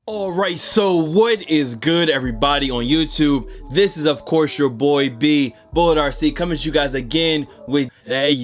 Alright, so what is good, everybody on YouTube? This is of course your boy B, Bullet RC, coming to you guys again with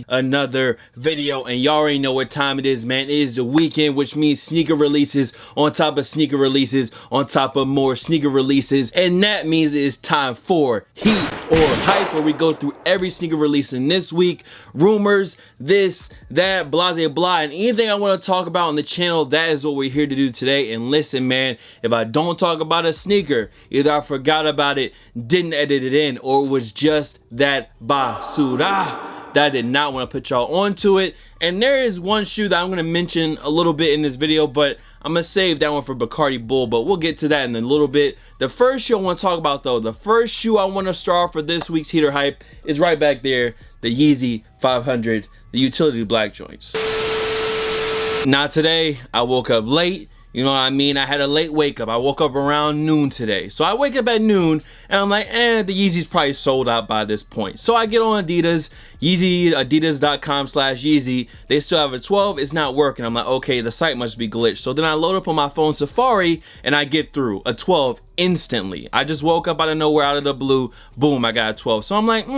another video. And y'all already know what time it is, man. It is the weekend, which means sneaker releases on top of sneaker releases on top of more sneaker releases. And that means it is time for Heat or Hype, where we go through every sneaker release in this week, rumors, this, that, blah, blah, blah, and anything I want to talk about on the channel. That is what we're here to do today. And listen, man, if I don't talk about a sneaker, either I forgot about it, didn't edit it in, or it was just that basura that I did not want to put y'all onto it. And there is one shoe that I'm going to mention a little bit in this video, but I'm going to save that one for Bacardi Bull, but we'll get to that in a little bit. The first shoe I want to talk about, though, the first shoe I want to start for this week's Heater Hype is right back there, the Yeezy 500, the utility black joints. Now today, I woke up late. You know what I mean? I had a late wake up. I woke up around noon today. So I wake up at noon and I'm like, the Yeezy's probably sold out by this point. So I get on Adidas, adidas.com/Yeezy. They still have a 12. It's not working. I'm like, okay, the site must be glitched. So then I load up on my phone Safari and I get through a 12 instantly. I just woke up out of nowhere, out of the blue. Boom, I got a 12. So I'm like,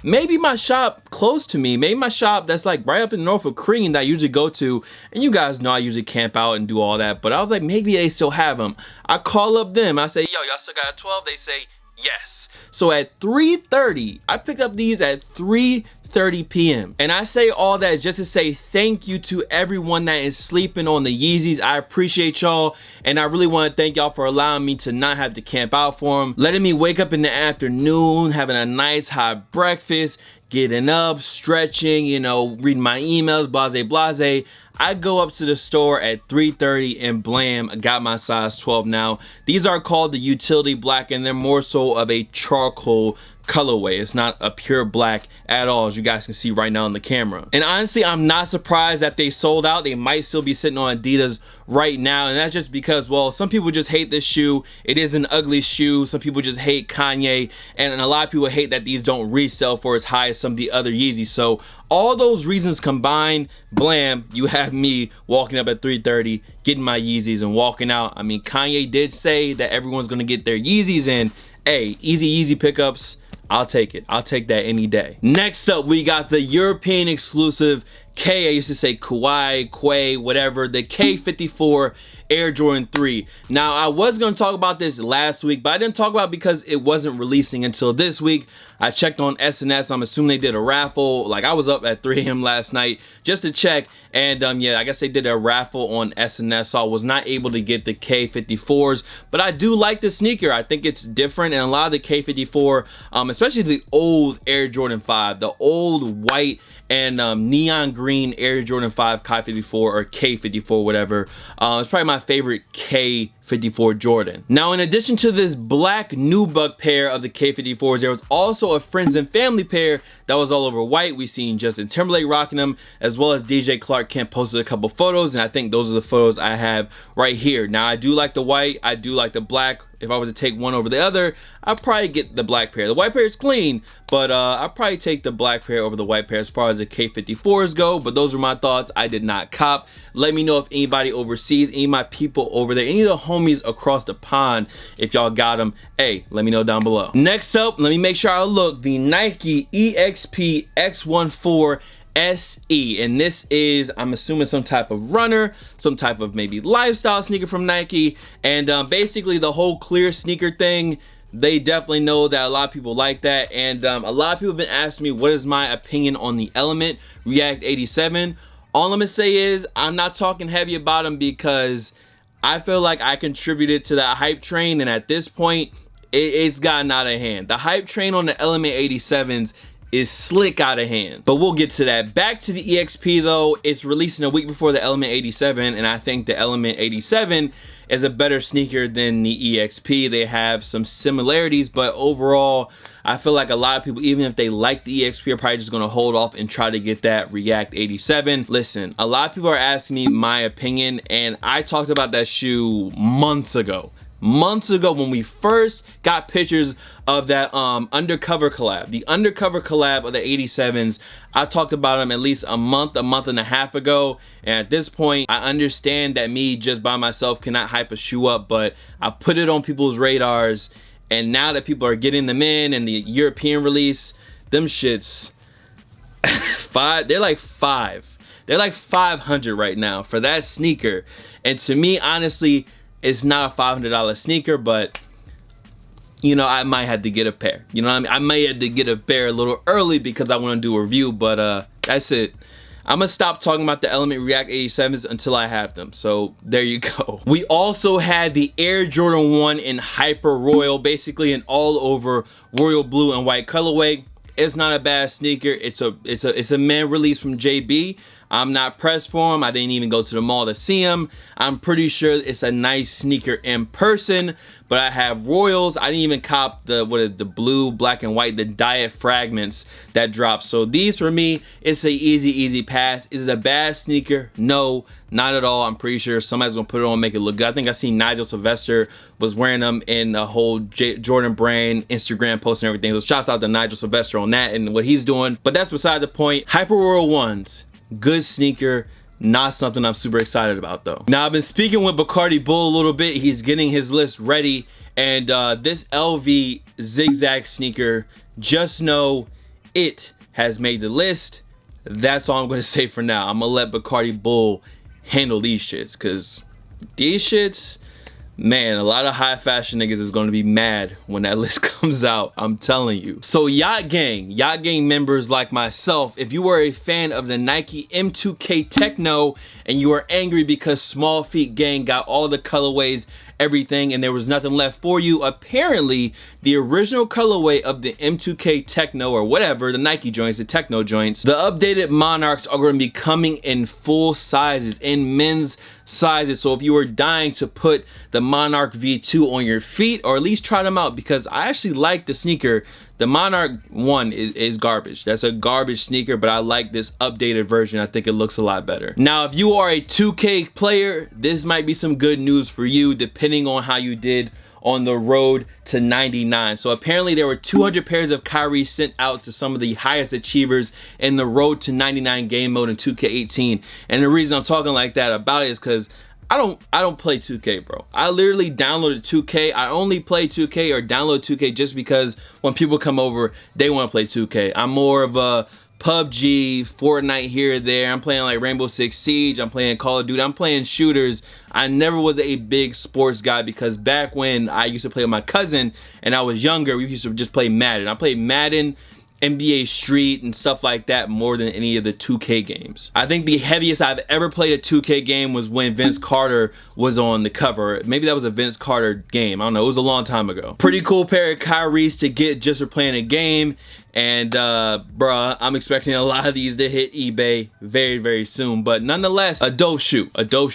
maybe my shop close to me, maybe my shop that's like right up in Norfolk Cream that I usually go to, and you guys know I usually camp out and do all that, but I was like, maybe they still have them. I call up them, I say, yo, y'all still got a 12? They say yes. So at 3:30, I picked up these at 3:30 p.m. and I say all that just to say thank you to everyone that is sleeping on the Yeezys. I appreciate y'all, and I really want to thank y'all for allowing me to not have to camp out for them, letting me wake up in the afternoon, having a nice hot breakfast, getting up, stretching, you know, reading my emails, blase blase. I go up to the store at 3:30 and blam, I got my size 12 now. These are called the utility black, and they're more so of a charcoal colorway. It's not a pure black at all, as you guys can see right now on the camera. And honestly, I'm not surprised that they sold out. They might still be sitting on Adidas right now, and that's just because, well, some people just hate this shoe. It is an ugly shoe. Some people just hate Kanye, and a lot of people hate that these don't resell for as high as some of the other Yeezys. So all those reasons combined, blam, you have me walking up at 3:30, getting my Yeezys and walking out. I mean, Kanye did say that everyone's gonna get their Yeezys, and hey, easy pickups, I'll take it. I'll take that any day. Next up, we got the European exclusive I used to say Quay, whatever, the K54 Air Jordan 3. Now, I was going to talk about this last week, but I didn't talk about it because it wasn't releasing until this week. I checked on SNS. I'm assuming they did a raffle. Like, I was up at 3 a.m. last night just to check. And yeah, I guess they did a raffle on SNS, so I was not able to get the K54s. But I do like the sneaker. I think it's different, and a lot of the K54, especially the old Air Jordan 5, the old white and neon green Air Jordan 5 K54 or K54, whatever. It's probably my favorite K54 Jordan. Now, in addition to this black nubuck pair of the K54s, there was also a friends and family pair that was all over white. We seen Justin Timberlake rocking them, as well as DJ Clark Kent posted a couple photos, and I think those are the photos I have right here. Now, I do like the white, I do like the black. If I was to take one over the other, I'd probably get the black pair. The white pair is clean, but I'd probably take the black pair over the white pair as far as the K54s go. But those are my thoughts. I did not cop. Let me know if anybody overseas, any of my people over there, any of the homies across the pond, if y'all got them, hey, let me know down below. Next up, let me make sure I look, the Nike EXP X14 SE, and this is, I'm assuming, some type of runner, some type of maybe lifestyle sneaker from Nike. And basically the whole clear sneaker thing, they definitely know that a lot of people like that. And a lot of people have been asking me what is my opinion on the Element React 87. All I'm gonna say is I'm not talking heavy about them because I feel like I contributed to that hype train, and at this point it's gotten out of hand. The hype train on the Element 87s is slick out of hand, but we'll get to that. Back to the EXP though, it's releasing a week before the Element 87, and I think the Element 87 is a better sneaker than the EXP. They have some similarities, but overall I feel like a lot of people, even if they like the EXP, are probably just gonna hold off and try to get that React 87. Listen, a lot of people are asking me my opinion, and I talked about that shoe months ago. months ago when we first got pictures of that undercover collab, the undercover collab of the 87s. I talked about them at least a month and a half ago, and at this point I understand that me just by myself cannot hype a shoe up, but I put it on people's radars, and now that people are getting them in and the European release, them shits they're like 500 right now for that sneaker. And to me, honestly, it's not a $500 sneaker, but you know, I might have to get a pair. You know what I mean? I may have to get a pair a little early because I want to do a review, but that's it. I'm gonna stop talking about the Element React 87s until I have them. So there you go. We also had the Air Jordan 1 in Hyper Royal, basically an all over royal blue and white colorway. It's not a bad sneaker. It's a man release from JB. I'm not pressed for him. I didn't even go to the mall to see him. I'm pretty sure it's a nice sneaker in person, but I have Royals. I didn't even cop the blue, black, and white, the Diet fragments that dropped. So these for me, it's a easy pass. Is it a bad sneaker? No, not at all. I'm pretty sure somebody's gonna put it on and make it look good. I think I seen Nigel Sylvester was wearing them in a whole Jordan brand Instagram post and everything. So shouts out to Nigel Sylvester on that and what he's doing. But that's beside the point. Hyper Royal 1s. Good sneaker, not something I'm super excited about though. Now I've been speaking with Bacardi Bull a little bit. He's getting his list ready, and this LV Zig Zag sneaker, just know it has made the list. That's all I'm gonna say for now. I'm gonna let Bacardi Bull handle these shits, cause these shits, man, a lot of high fashion niggas is gonna be mad when that list comes out, I'm telling you. So Yacht Gang members like myself, if you were a fan of the Nike M2K Techno and you are angry because Small Feet Gang got all the colorways, everything, and there was nothing left for you, apparently the original colorway of the M2K Techno or whatever, the Nike joints, the Techno joints, the updated Monarchs are going to be coming in full sizes, in men's sizes. So if you were dying to put the Monarch V2 on your feet, or at least try them out, because I actually like the sneaker. The Monarch 1 is garbage. That's a garbage sneaker, but I like this updated version. I think it looks a lot better. Now, if you are a 2K player, this might be some good news for you, depending on how you did on the road to 99. So apparently there were 200 pairs of Kyrie sent out to some of the highest achievers in the road to 99 game mode in 2K18. And the reason I'm talking like that about it is because I don't play 2K, bro. I literally downloaded 2K. I only play 2K or download 2K just because when people come over, they want to play 2K. I'm more of a PUBG, Fortnite here or there. I'm playing like Rainbow Six Siege. I'm playing Call of Duty. I'm playing shooters. I never was a big sports guy because back when I used to play with my cousin and I was younger, we used to just play Madden. I played Madden, NBA Street, and stuff like that more than any of the 2K games. I think the heaviest I've ever played a 2K game was when Vince Carter was on the cover. Maybe that was a Vince Carter game. I don't know. It was a long time ago. Pretty cool pair of Kyries to get just for playing a game. And bruh, I'm expecting a lot of these to hit eBay very soon, but nonetheless, a dope shoe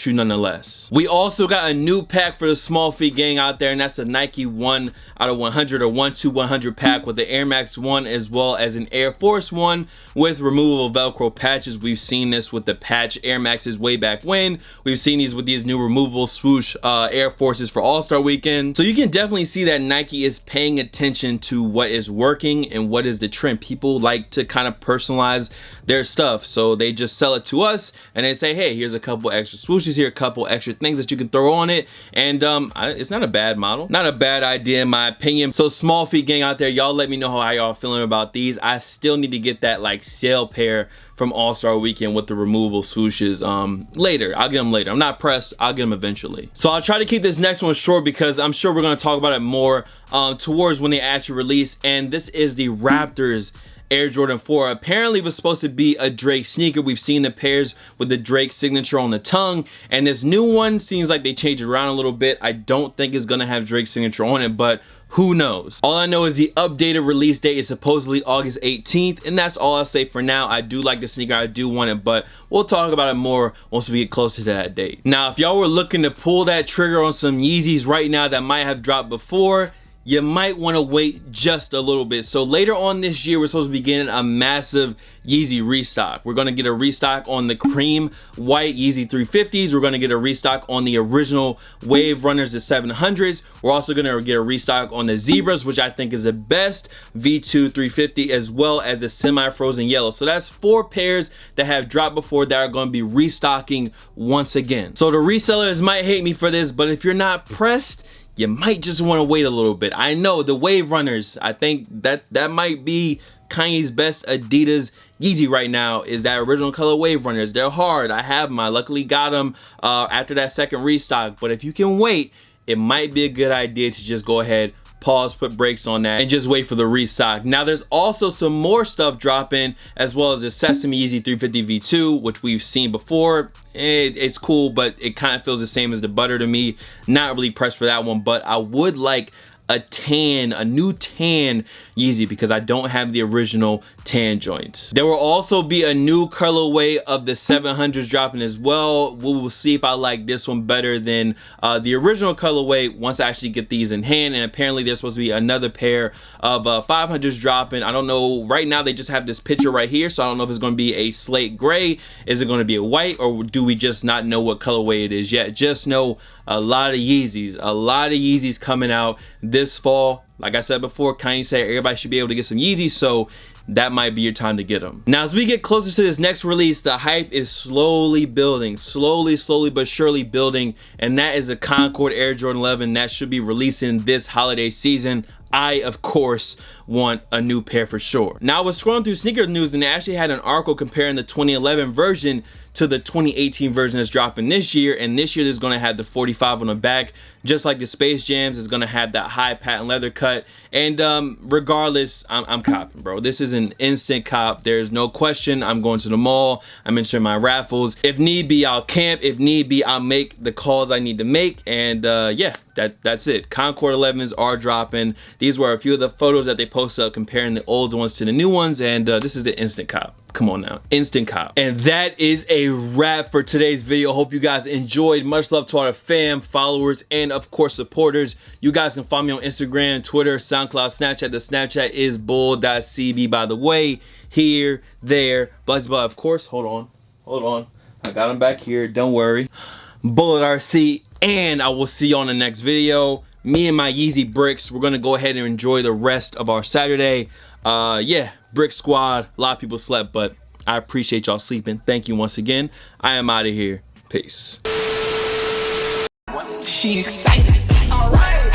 nonetheless. We also got a new pack for the Small Feet Gang out there, and that's a Nike 1 out of 100 or 1 to 100 pack with the Air Max 1 as well as an Air Force 1 with removable Velcro patches. We've seen this with the patch Air Maxes way back when. We've seen these with these new removable swoosh Air Forces for All-Star Weekend. So you can definitely see that Nike is paying attention to what is working and what is the trend. People like to kind of personalize their stuff, so they just sell it to us and they say, hey, here's a couple extra swooshes here, a couple extra things that you can throw on it, and it's not a bad model, not a bad idea in my opinion. So Small Feet Gang out there, y'all let me know how y'all feeling about these. I still need to get that like sale pair from All-Star Weekend with the removable swooshes later. I'll get them later. I'm not pressed. I'll get them eventually. So I'll try to keep this next one short because I'm sure we're going to talk about it more towards when they actually release. And this is the Raptors Air Jordan 4. Apparently it was supposed to be a Drake sneaker. We've seen the pairs with the Drake signature on the tongue, and this new one seems like they changed it around a little bit. I don't think it's gonna have Drake signature on it, but who knows? All I know is the updated release date is supposedly August 18th, and that's all I'll say for now. I do like the sneaker, I do want it, but we'll talk about it more once we get closer to that date. Now, if y'all were looking to pull that trigger on some Yeezys right now that might have dropped before, you might want to wait just a little bit. So later on this year, we're supposed to be getting a massive Yeezy restock. We're going to get a restock on the cream white Yeezy 350s. We're going to get a restock on the original Wave Runners, the 700s. We're also going to get a restock on the Zebras, which I think is the best V2 350, as well as the semi-frozen yellow. So that's 4 pairs that have dropped before that are going to be restocking once again. So the resellers might hate me for this, but if you're not pressed, you might just want to wait a little bit. I know the Wave Runners, I think that might be Kanye's best Adidas Yeezy right now, is that original color Wave Runners. They're hard. I have them. I luckily got them after that second restock. But if you can wait, it might be a good idea to just go ahead, pause, put brakes on that, and just wait for the restock. Now there's also some more stuff dropping, as well as the Sesame Yeezy 350 V2, which we've seen before. It's cool, but it kind of feels the same as the Butter to me. Not really pressed for that one, but I would like a new tan Yeezy, because I don't have the original tan joints. There will also be a new colorway of the 700s dropping as well. We will see if I like this one better than the original colorway once I actually get these in hand. And apparently there's supposed to be another pair of 500s dropping. I don't know, right now they just have this picture right here, so I don't know if it's going to be a slate gray, is it going to be a white, or do we just not know what colorway it is yet? Just know a lot of Yeezys coming out this fall. Like I said before, Kanye said everybody should be able to get some Yeezys, so that might be your time to get them. Now, as we get closer to this next release, the hype is slowly building, slowly but surely building, and that is the Concord Air Jordan 11 that should be releasing this holiday season. I, of course, want a new pair for sure. Now, I was scrolling through sneaker news, and they actually had an article comparing the 2011 version to the 2018 version that's dropping this year, and this year there's going to have the 45 on the back, just like the Space Jams is going to have that high patent leather cut. And regardless, I'm copping, bro. This is an instant cop. There's no question. I'm going to the mall. I'm entering my raffles. If need be, I'll camp. If need be, I'll make the calls I need to make. And yeah, that's it. Concord 11s are dropping. These were a few of the photos that they posted up comparing the old ones to the new ones, and this is the instant cop. Come on now, instant cop. And that is a wrap for today's video. Hope you guys enjoyed. Much love to all the fam, followers, and of course supporters. You guys can follow me on Instagram, Twitter, SoundCloud, Snapchat. The Snapchat is bull.cb, by the way. Here, there, buzz, of course. Hold on. I got him back here, don't worry. Bullet RC, and I will see you on the next video. Me and my Yeezy bricks, we're gonna go ahead and enjoy the rest of our Saturday. Yeah, Brick Squad, a lot of people slept, but I appreciate y'all sleeping. Thank you once again. I am out of here. Peace. She excited, alright,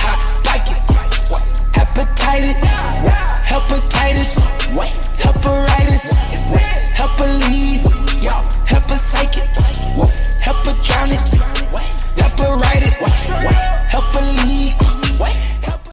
like it, appetite, hepatitis.